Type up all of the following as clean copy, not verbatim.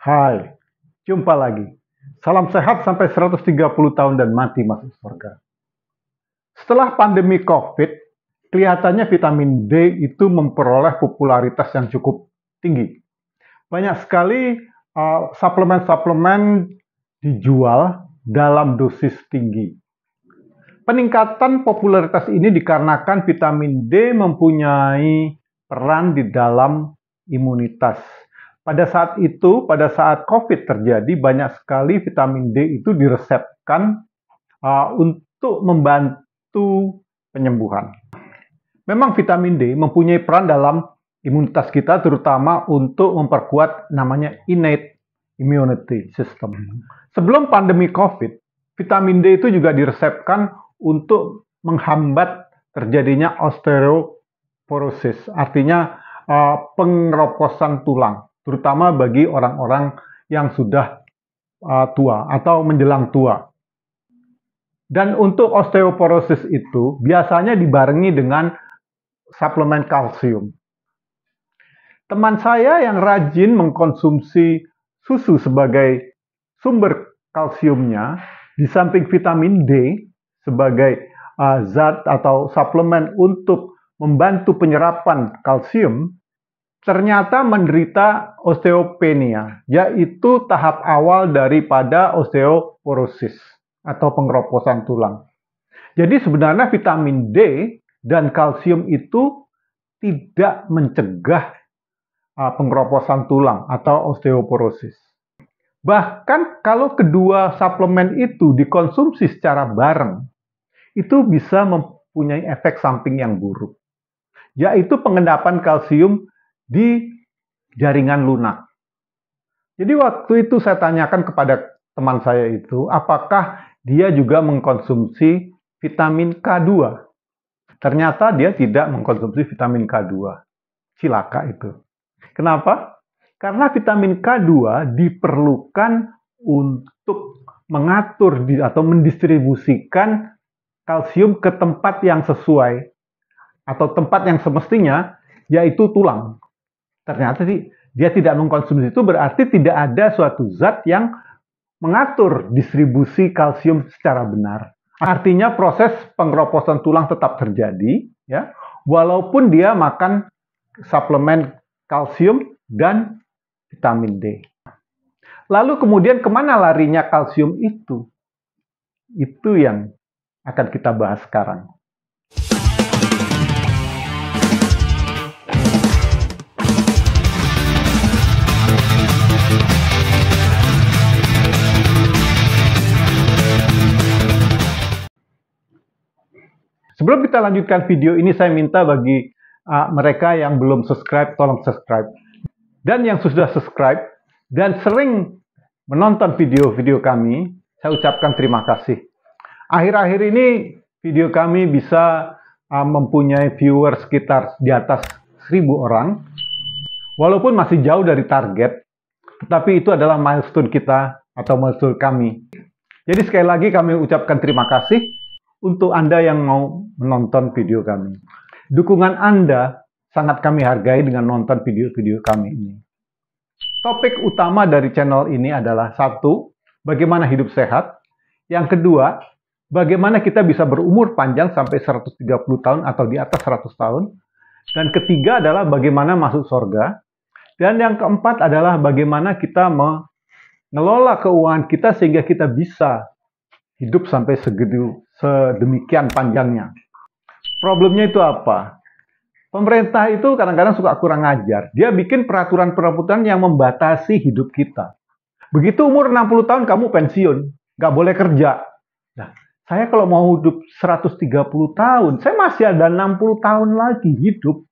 Hai, jumpa lagi. Salam sehat sampai 130 tahun dan mati masuk surga. Setelah pandemi COVID, kelihatannya vitamin D itu memperoleh popularitas yang cukup tinggi. Banyak sekali suplemen-suplemen dijual dalam dosis tinggi. Peningkatan popularitas ini dikarenakan vitamin D mempunyai peran di dalam imunitas. Pada saat itu, pada saat COVID terjadi, banyak sekali vitamin D itu diresepkan untuk membantu penyembuhan. Memang vitamin D mempunyai peran dalam imunitas kita, terutama untuk memperkuat namanya innate immunity system. Sebelum pandemi COVID, vitamin D itu juga diresepkan untuk menghambat terjadinya osteoporosis, artinya pengeroposan tulang, terutama bagi orang-orang yang sudah tua atau menjelang tua. Dan untuk osteoporosis itu biasanya dibarengi dengan suplemen kalsium. Teman saya yang rajin mengkonsumsi susu sebagai sumber kalsiumnya, di samping vitamin D sebagai zat atau suplemen untuk membantu penyerapan kalsium, ternyata menderita osteopenia, yaitu tahap awal daripada osteoporosis atau pengeroposan tulang. Jadi sebenarnya vitamin D dan kalsium itu tidak mencegah pengeroposan tulang atau osteoporosis. Bahkan kalau kedua suplemen itu dikonsumsi secara bareng, itu bisa mempunyai efek samping yang buruk, yaitu pengendapan kalsium di jaringan lunak. Jadi waktu itu saya tanyakan kepada teman saya itu, apakah dia juga mengkonsumsi vitamin K2. Ternyata dia tidak mengkonsumsi vitamin K2. Cilaka itu. Kenapa? Karena vitamin K2 diperlukan untuk mengatur atau mendistribusikan kalsium ke tempat yang sesuai atau tempat yang semestinya, yaitu tulang. Ternyata dia tidak mengkonsumsi itu, berarti tidak ada suatu zat yang mengatur distribusi kalsium secara benar. Artinya proses pengeroposan tulang tetap terjadi, ya, walaupun dia makan suplemen kalsium dan vitamin D. Lalu kemudian kemana larinya kalsium itu? Itu yang akan kita bahas sekarang. Sebelum kita lanjutkan video ini, saya minta bagi mereka yang belum subscribe, tolong subscribe. Dan yang sudah subscribe dan sering menonton video-video kami, saya ucapkan terima kasih. Akhir-akhir ini video kami bisa mempunyai viewer sekitar di atas 1000 orang. Walaupun masih jauh dari target, tetapi itu adalah milestone kita atau milestone kami. Jadi sekali lagi kami ucapkan terima kasih untuk Anda yang mau menonton video kami. Dukungan Anda sangat kami hargai dengan nonton video-video kami ini. Topik utama dari channel ini adalah satu, bagaimana hidup sehat. Yang kedua, bagaimana kita bisa berumur panjang sampai 130 tahun atau di atas 100 tahun. Dan ketiga adalah bagaimana masuk surga. Dan yang keempat adalah bagaimana kita mengelola keuangan kita sehingga kita bisa hidup sampai sedemikian panjangnya. Problemnya itu apa? Pemerintah itu kadang-kadang suka kurang ajar. Dia bikin peraturan-peraturan yang membatasi hidup kita. Begitu umur 60 tahun kamu pensiun, nggak boleh kerja. Nah, saya kalau mau hidup 130 tahun, saya masih ada 60 tahun lagi hidup.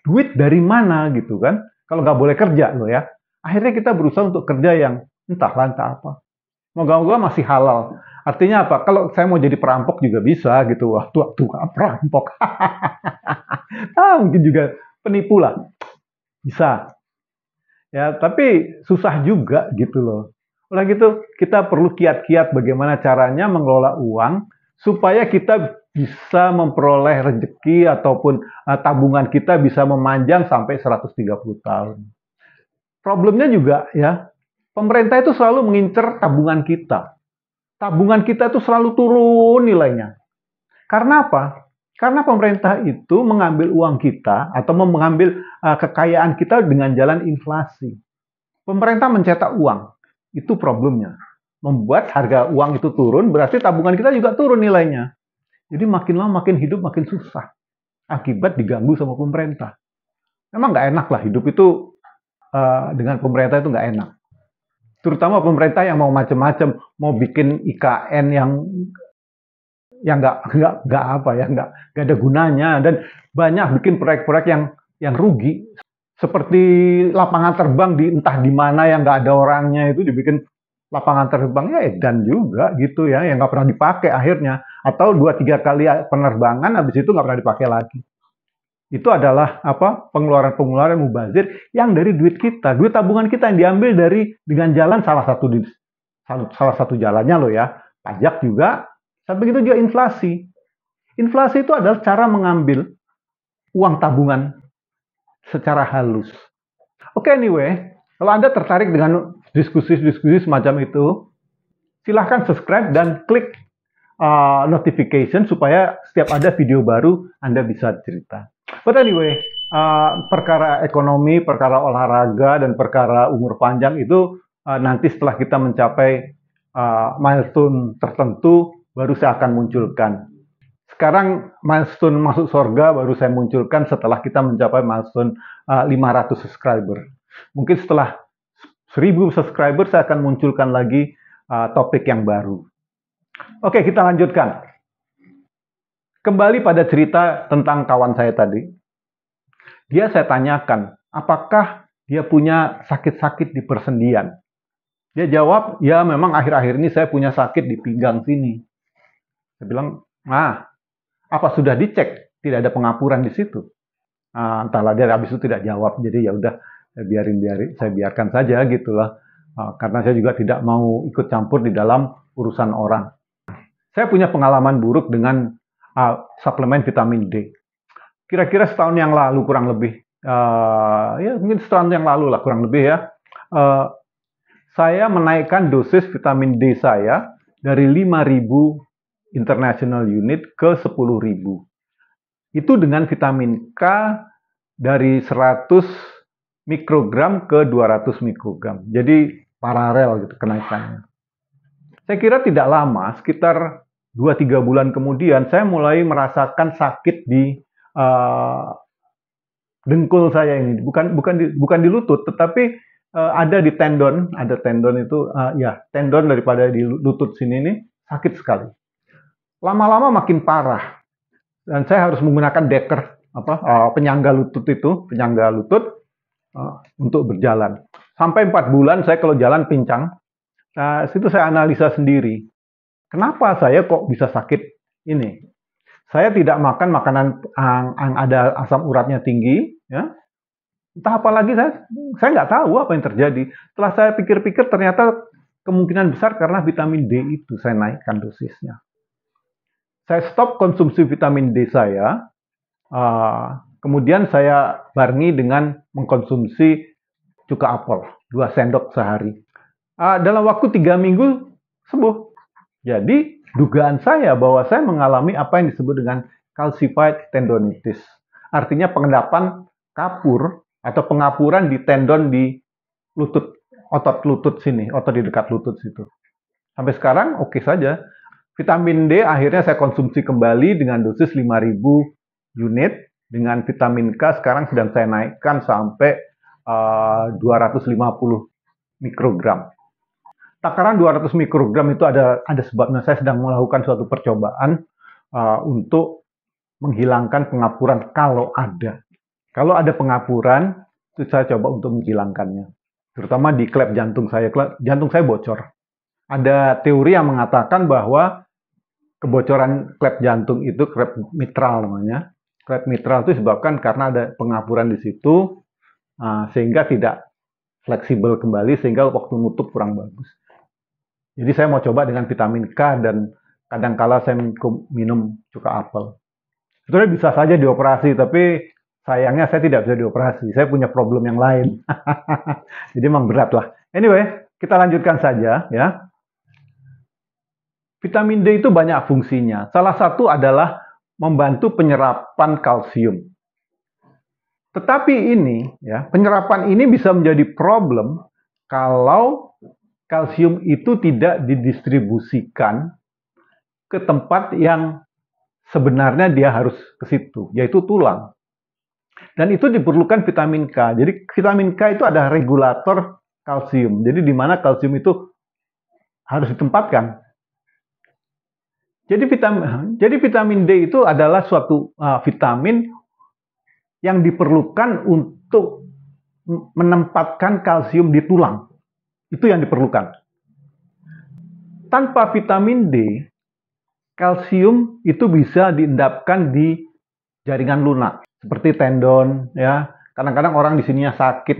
Duit dari mana gitu kan? Kalau nggak boleh kerja loh ya. Akhirnya kita berusaha untuk kerja yang entah apa. Moga-moga masih halal. Artinya apa? Kalau saya mau jadi perampok juga bisa gitu. Wah, tua perampok. Mungkin juga penipu lah. Bisa. Ya, tapi susah juga gitu loh. Oleh gitu, kita perlu kiat-kiat bagaimana caranya mengelola uang supaya kita bisa memperoleh rezeki ataupun tabungan kita bisa memanjang sampai 130 tahun. Problemnya juga ya, Pemerintah itu selalu mengincar tabungan kita. Tabungan kita itu selalu turun nilainya. Karena apa? Karena pemerintah itu mengambil uang kita atau mengambil kekayaan kita dengan jalan inflasi. Pemerintah mencetak uang, itu problemnya. Membuat harga uang itu turun, berarti tabungan kita juga turun nilainya. Jadi makin lama makin hidup makin susah. Akibat diganggu sama pemerintah. Memang nggak enak lah hidup itu dengan pemerintah itu nggak enak. Terutama pemerintah yang mau macam-macam, mau bikin IKN yang nggak ada gunanya, dan banyak bikin proyek-proyek yang rugi, seperti lapangan terbang di entah di mana yang nggak ada orangnya, itu dibikin lapangan terbang ya edan juga gitu ya, yang nggak pernah dipakai akhirnya, atau 2-3 kali penerbangan habis itu nggak pernah dipakai lagi. Itu adalah pengeluaran mubazir yang dari duit kita, duit tabungan kita yang diambil dengan jalan salah satu jalannya loh ya, pajak juga, sampai itu juga inflasi. Inflasi itu adalah cara mengambil uang tabungan secara halus. Oke, anyway, kalau Anda tertarik dengan diskusi-diskusi semacam itu, silahkan subscribe dan klik notification supaya setiap ada video baru Anda bisa cerita. But anyway, perkara ekonomi, perkara olahraga, dan perkara umur panjang itu nanti setelah kita mencapai milestone tertentu, baru saya akan munculkan. Sekarang milestone masuk surga baru saya munculkan setelah kita mencapai milestone 500 subscriber. Mungkin setelah 1000 subscriber saya akan munculkan lagi topik yang baru. Oke, kita lanjutkan. Kembali pada cerita tentang kawan saya tadi. Dia saya tanyakan, apakah dia punya sakit-sakit di persendian? Dia jawab, ya memang akhir-akhir ini saya punya sakit di pinggang sini. Saya bilang, apa sudah dicek? Tidak ada pengapuran di situ. Entahlah, dia habis itu tidak jawab. Jadi ya udah, saya biarkan saja gitulah. Karena saya juga tidak mau ikut campur di dalam urusan orang. Saya punya pengalaman buruk dengan suplemen vitamin D. Kira-kira setahun yang lalu kurang lebih, ya mungkin setahun yang lalu lah kurang lebih ya, saya menaikkan dosis vitamin D saya dari 5.000 international unit ke 10.000. Itu dengan vitamin K dari 100 mikrogram ke 200 mikrogram. Jadi paralel gitu kenaikannya. Saya kira tidak lama, sekitar 2-3 bulan kemudian saya mulai merasakan sakit di dengkul saya ini, bukan di lutut, tetapi ada di tendon, ada tendon itu, tendon daripada di lutut sini ini sakit sekali. Lama-lama makin parah, dan saya harus menggunakan deker, penyangga lutut untuk berjalan. Sampai 4 bulan saya kalau jalan pincang. Nah, situ saya analisa sendiri. Kenapa saya kok bisa sakit ini? Saya tidak makan makanan yang ada asam uratnya tinggi, ya. Entah apa lagi, saya nggak tahu apa yang terjadi. Setelah saya pikir-pikir, ternyata kemungkinan besar karena vitamin D itu saya naikkan dosisnya. Saya stop konsumsi vitamin D saya, kemudian saya barengi dengan mengkonsumsi cuka apel, 2 sendok sehari. Dalam waktu 3 minggu sembuh. Jadi dugaan saya bahwa saya mengalami apa yang disebut dengan calcified tendonitis. Artinya pengendapan kapur atau pengapuran di tendon di lutut, otot lutut sini, otot di dekat lutut situ. Sampai sekarang oke saja. Vitamin D akhirnya saya konsumsi kembali dengan dosis 5.000 unit. Dengan vitamin K sekarang sedang saya naikkan sampai 250 mikrogram. Takaran 200 mikrogram itu ada sebabnya. Saya sedang melakukan suatu percobaan untuk menghilangkan pengapuran kalau ada. Kalau ada pengapuran, itu saya coba untuk menghilangkannya. Terutama di klep jantung saya. Jantung saya bocor. Ada teori yang mengatakan bahwa kebocoran klep jantung itu, klep mitral namanya. Klep mitral itu disebabkan karena ada pengapuran di situ, sehingga tidak fleksibel kembali, sehingga waktu nutup kurang bagus. Jadi saya mau coba dengan vitamin K, dan kadangkala saya minum cuka apel. Sebenarnya bisa saja dioperasi, tapi sayangnya saya tidak bisa dioperasi. Saya punya problem yang lain. Jadi memang berat lah. Anyway, Kita lanjutkan saja ya. Vitamin D itu banyak fungsinya. Salah satu adalah membantu penyerapan kalsium. Tetapi ini ya, penyerapan ini bisa menjadi problem kalau kalsium itu tidak didistribusikan ke tempat yang sebenarnya dia harus ke situ, yaitu tulang. Dan itu diperlukan vitamin K. Jadi vitamin K itu adalah regulator kalsium. Jadi di mana kalsium itu harus ditempatkan. Jadi vitamin D itu adalah suatu vitamin yang diperlukan untuk menempatkan kalsium di tulang. Itu yang diperlukan. Tanpa vitamin D, kalsium itu bisa diendapkan di jaringan lunak, seperti tendon, ya. Kadang-kadang orang di sininya sakit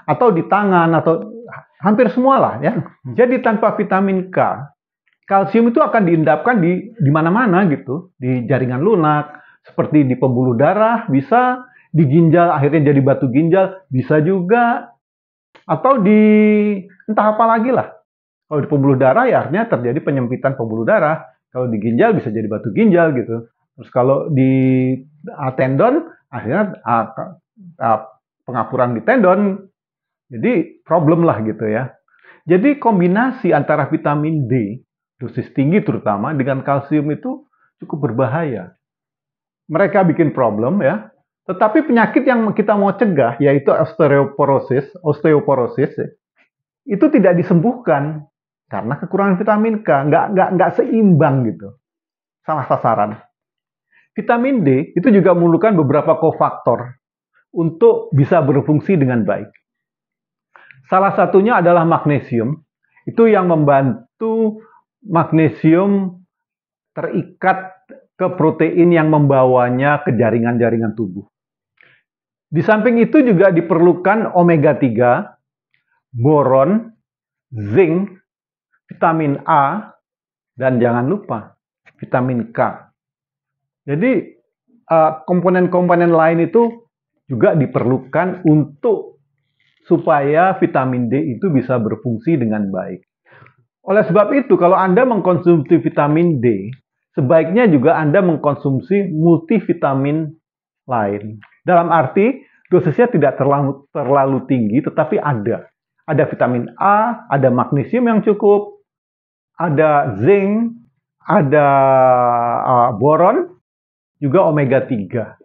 atau di tangan atau hampir semua lah, ya. Jadi tanpa vitamin K, kalsium itu akan diendapkan di mana-mana gitu, di jaringan lunak, seperti di pembuluh darah, bisa di ginjal akhirnya jadi batu ginjal, bisa juga, atau di entah apa lagi lah. Kalau di pembuluh darah ya artinya terjadi penyempitan pembuluh darah, kalau di ginjal bisa jadi batu ginjal gitu. Terus kalau di tendon akhirnya pengapuran di tendon, jadi problem lah gitu ya. Jadi kombinasi antara vitamin D dosis tinggi terutama dengan kalsium itu cukup berbahaya. Mereka bikin problem ya. Tetapi penyakit yang kita mau cegah yaitu osteoporosis itu tidak disembuhkan karena kekurangan vitamin K, nggak seimbang gitu. Salah sasaran. Vitamin D itu juga memerlukan beberapa kofaktor untuk bisa berfungsi dengan baik. Salah satunya adalah magnesium. Itu yang membantu magnesium terikat ke protein yang membawanya ke jaringan-jaringan tubuh. Di samping itu juga diperlukan omega 3, boron, zinc, vitamin A, dan jangan lupa vitamin K. Jadi komponen-komponen lain itu juga diperlukan untuk supaya vitamin D itu bisa berfungsi dengan baik. Oleh sebab itu, kalau Anda mengkonsumsi vitamin D, sebaiknya juga Anda mengkonsumsi multivitamin lain. Dalam arti, dosisnya tidak terlalu tinggi, tetapi ada. Ada vitamin A, ada magnesium yang cukup, ada zinc, ada boron, juga omega 3.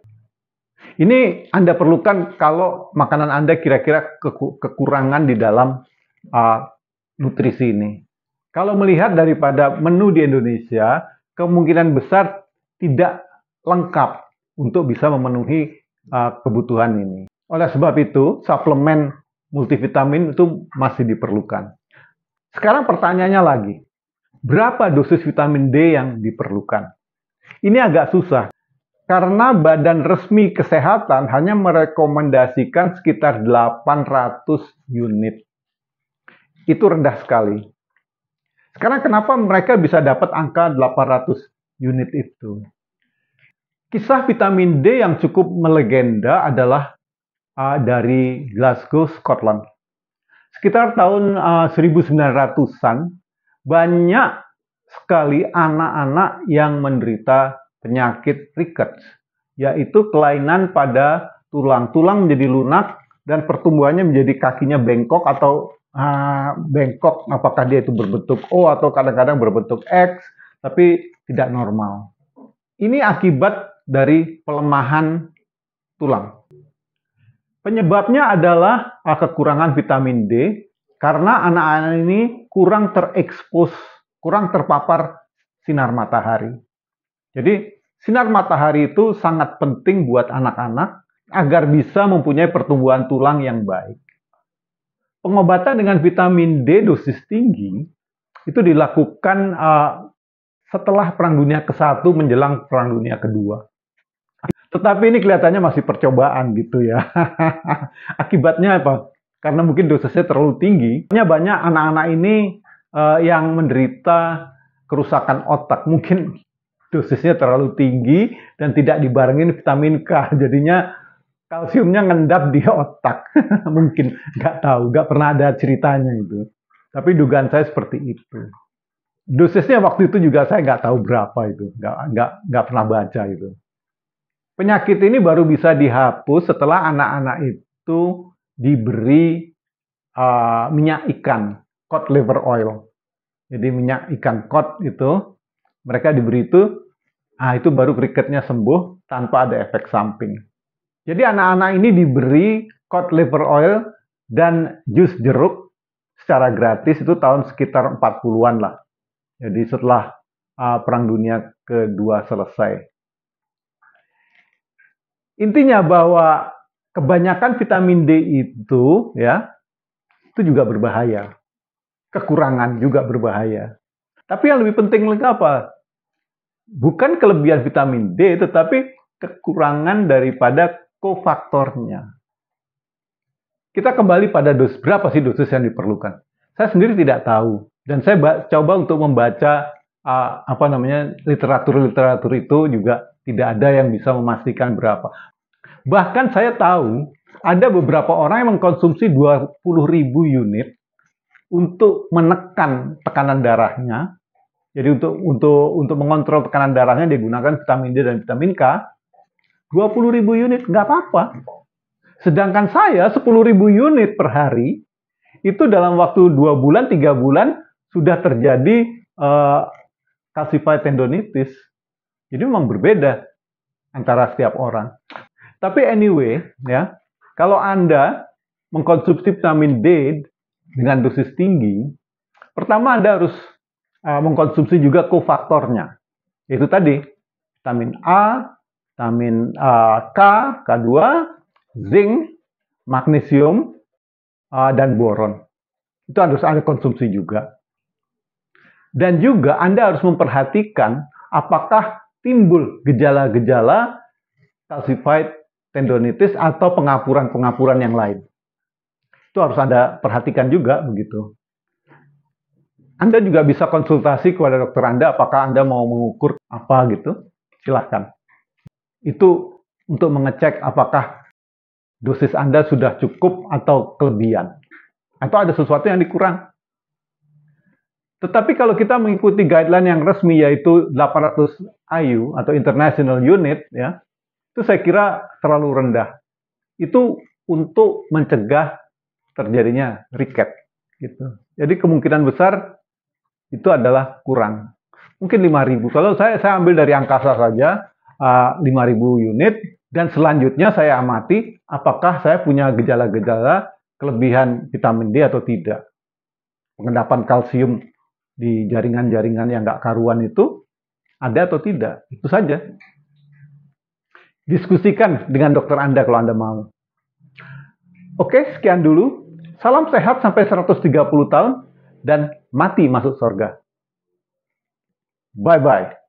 Ini Anda perlukan kalau makanan Anda kira-kira kekurangan di dalam nutrisi ini. Kalau melihat daripada menu di Indonesia, kemungkinan besar tidak lengkap untuk bisa memenuhi kebutuhan ini. Oleh sebab itu, suplemen multivitamin itu masih diperlukan. Sekarang pertanyaannya lagi, berapa dosis vitamin D yang diperlukan? Ini agak susah, karena Badan Resmi Kesehatan hanya merekomendasikan sekitar 800 unit. Itu rendah sekali. Sekarang kenapa mereka bisa dapat angka 800 unit itu? Kisah vitamin D yang cukup melegenda adalah dari Glasgow, Scotland. Sekitar tahun 1900-an, banyak sekali anak-anak yang menderita penyakit rickets, yaitu kelainan pada tulang. Tulang menjadi lunak dan pertumbuhannya menjadi kakinya bengkok atau bengkok, apakah dia itu berbentuk O atau kadang-kadang berbentuk X, tapi tidak normal. Ini akibat dari pelemahan tulang. Penyebabnya adalah kekurangan vitamin D, karena anak-anak ini kurang terekspos, kurang terpapar sinar matahari. Jadi, sinar matahari itu sangat penting buat anak-anak agar bisa mempunyai pertumbuhan tulang yang baik. Pengobatan dengan vitamin D dosis tinggi itu dilakukan setelah Perang Dunia ke-1 menjelang Perang Dunia ke-2. Tetapi ini kelihatannya masih percobaan gitu ya. Akibatnya apa? Karena mungkin dosisnya terlalu tinggi. Banyak anak-anak ini yang menderita kerusakan otak. Mungkin dosisnya terlalu tinggi dan tidak dibarengin vitamin K. Jadinya kalsiumnya ngendap di otak. Mungkin, nggak tahu, nggak pernah ada ceritanya itu. Tapi dugaan saya seperti itu. Dosisnya waktu itu juga saya nggak tahu berapa itu, nggak pernah baca itu. Penyakit ini baru bisa dihapus setelah anak-anak itu diberi minyak ikan, cod liver oil. Jadi minyak ikan cod itu, mereka diberi itu baru ricketnya sembuh tanpa ada efek samping. Jadi anak-anak ini diberi cod liver oil dan jus jeruk secara gratis itu tahun sekitar 40-an lah. Jadi setelah Perang Dunia Kedua selesai. Intinya bahwa kebanyakan vitamin D itu juga berbahaya. Kekurangan juga berbahaya. Tapi yang lebih penting lagi apa? Bukan kelebihan vitamin D, tetapi kekurangan daripada kofaktornya. Kita kembali pada dosis, berapa sih dosis yang diperlukan? Saya sendiri tidak tahu, dan saya coba untuk membaca literatur itu juga tidak ada yang bisa memastikan berapa. Bahkan saya tahu ada beberapa orang yang mengkonsumsi 20.000 unit untuk menekan tekanan darahnya. Jadi untuk mengontrol tekanan darahnya digunakan vitamin D dan vitamin K. 20.000 unit nggak apa-apa. Sedangkan saya 10.000 unit per hari itu dalam waktu 2 bulan, 3 bulan sudah terjadi calcified tendonitis. Jadi memang berbeda antara setiap orang. Tapi anyway, kalau Anda mengkonsumsi vitamin D dengan dosis tinggi, pertama Anda harus mengkonsumsi juga kofaktornya. Itu tadi, vitamin A, vitamin K, K2, zinc, magnesium, dan boron. Itu harus Anda konsumsi juga. Dan juga Anda harus memperhatikan apakah timbul gejala-gejala calcified tendonitis atau pengapuran-pengapuran yang lain. Itu harus Anda perhatikan juga begitu. Anda juga bisa konsultasi kepada dokter Anda apakah Anda mau mengukur apa gitu. Silahkan. Itu untuk mengecek apakah dosis Anda sudah cukup atau kelebihan. Atau ada sesuatu yang dikurang. Tetapi kalau kita mengikuti guideline yang resmi yaitu 800 IU atau International Unit, itu saya kira terlalu rendah. Itu untuk mencegah terjadinya riket. Gitu. Jadi kemungkinan besar itu adalah kurang. Mungkin 5.000. Kalau saya ambil dari angkasa saja, 5.000 unit, dan selanjutnya saya amati apakah saya punya gejala-gejala kelebihan vitamin D atau tidak. Pengendapan kalsium di jaringan-jaringan yang nggak karuan itu ada atau tidak. Itu saja. Diskusikan dengan dokter Anda kalau Anda mau. Oke, sekian dulu. Salam sehat sampai 130 tahun dan mati masuk surga. Bye-bye.